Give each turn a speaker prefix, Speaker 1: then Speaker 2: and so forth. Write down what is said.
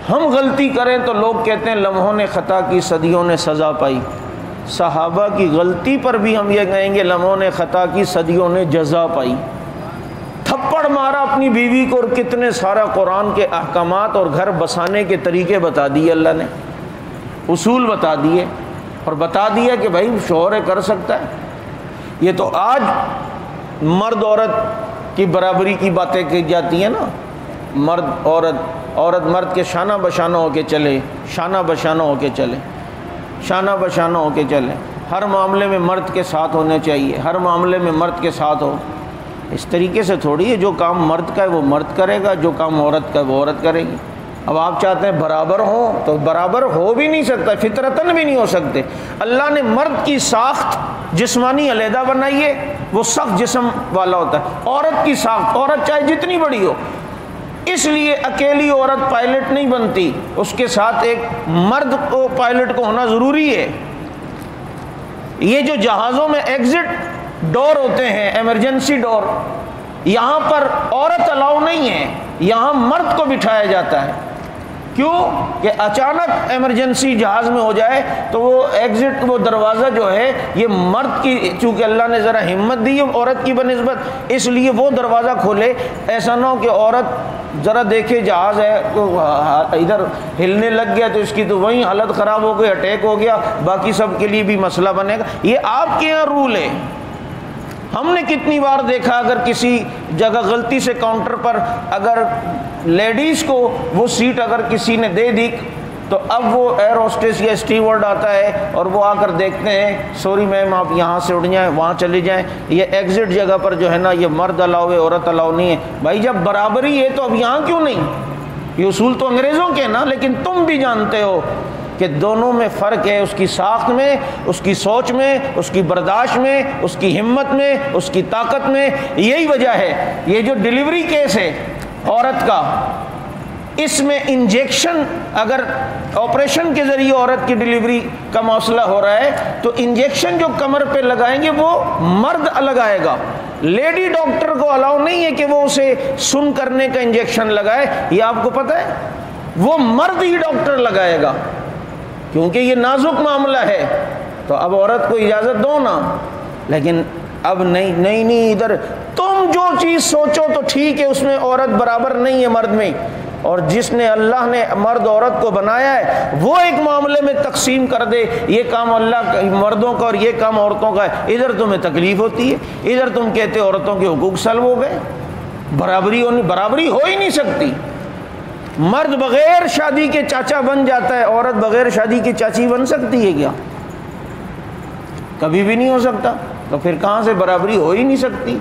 Speaker 1: ہم غلطی کریں تو لوگ کہتے ہیں لمحوں نے خطا کی صدیوں نے سزا پائی، صحابہ کی غلطی پر بھی ہم یہ کہیں گے لمحوں نے خطا کی صدیوں نے جزا پائی۔ تھپڑ مارا اپنی بیوی کو اور کتنے سارا قرآن کے احکامات اور گھر بسانے کے طریقے بتا دیے، اللہ نے اصول بتا دیے اور بتا دیا کہ بھائی شوہر کر سکتا ہے۔ یہ تو آج مرد عورت کی برابری کی باتیں کی جاتی ہیں نا، مرد عورت، عورت مرد کے شانہ بشانہ ہو کے چلے، شانہ بشانہ ہو کے چلے، شانہ بشانہ ہو کے چلے، ہر معاملے میں مرد کے ساتھ ہونے چاہیے، ہر معاملے میں مرد کے ساتھ ہو۔ اس طریقے سے تھوڑی ہے، جو کام مرد کا ہے وہ مرد کرے گا، جو کام عورت کا ہے وہ عورت کرے گی۔ اب آپ چاہتے ہیں برابر ہوں تو برابر ہو بھی نہیں سکتا، فطرتاً بھی نہیں ہو سکتے۔ اللہ نے مرد کی ساخت جسمانی علیحدہ بنائی ہے، وہ سخت جسم والا ہوتا ہے۔ عورت کی ساخت، عورت چاہے جتنی بڑی ہو، اس لیے اکیلی عورت پائلٹ نہیں بنتی، اس کے ساتھ ایک مرد کو پائلٹ کو ہونا ضروری ہے۔ یہ جو جہازوں میں ایگزٹ ڈور ہوتے ہیں، ایمرجنسی ڈور، یہاں پر عورت الاؤ نہیں ہے، یہاں مرد کو بٹھایا جاتا ہے۔ کیوں کہ اچانک ایمرجنسی جہاز میں ہو جائے تو وہ ایگزٹ، وہ دروازہ جو ہے یہ مرد کی، چونکہ اللہ نے ذرا ہمت دی ہے عورت کی بنسبت، اس لیے وہ دروازہ کھولے۔ ایسا نہ ہو کہ عورت ذرا دیکھے جہاز ہے تو ادھر ہلنے لگ گیا تو اس کی تو وہیں حالت خراب ہو گئی، اٹیک ہو گیا، باقی سب کے لیے بھی مسئلہ بنے گا۔ یہ آپ کے یہاں رول ہے۔ ہم نے کتنی بار دیکھا اگر کسی جگہ غلطی سے کاؤنٹر پر اگر لیڈیز کو وہ سیٹ اگر کسی نے دے دی تو اب وہ ایئر ہوسٹس یا اسٹیورڈ آتا ہے اور وہ آ کر دیکھتے ہیں، سوری میم آپ یہاں سے اٹھ جائیں، وہاں چلے جائیں، یہ ایگزٹ جگہ پر جو ہے نا یہ مرد الاؤ ہے، عورت الاؤ نہیں ہے۔ بھائی جب برابری ہے تو اب یہاں کیوں نہیں؟ یہ اصول تو انگریزوں کے نا، لیکن تم بھی جانتے ہو کہ دونوں میں فرق ہے، اس کی ساخت میں، اس کی سوچ میں، اس کی برداشت میں، اس کی ہمت میں، اس کی طاقت میں۔ یہی وجہ ہے یہ جو ڈیلیوری کیس ہے عورت کا، اس میں انجیکشن، اگر آپریشن کے ذریعے عورت کی ڈیلیوری کا مسئلہ ہو رہا ہے تو انجیکشن جو کمر پہ لگائیں گے وہ مرد لگائے گا۔ لیڈی ڈاکٹر کو الاؤ نہیں ہے کہ وہ اسے سن کرنے کا انجیکشن لگائے، یہ آپ کو پتہ ہے، وہ مرد ہی ڈاکٹر لگائے گا کیونکہ یہ نازک معاملہ ہے۔ تو اب عورت کو اجازت دو نا، لیکن اب نہیں ادھر تم جو چیز سوچو تو ٹھیک ہے، اس میں عورت برابر نہیں ہے مرد میں، اور جس نے اللہ نے مرد عورت کو بنایا ہے وہ ایک معاملے میں تقسیم کر دے، یہ کام اللہ مردوں کا اور یہ کام عورتوں کا ہے، ادھر تمہیں تکلیف ہوتی ہے، ادھر تم کہتے عورتوں کے حقوق سلب ہو گئے۔ برابری ہو ہی نہیں سکتی۔ مرد بغیر شادی کے چاچا بن جاتا ہے، عورت بغیر شادی کی چاچی بن سکتی ہے کیا؟ کبھی بھی نہیں ہو سکتا۔ تو پھر کہاں سے برابری ہو ہی نہیں سکتی۔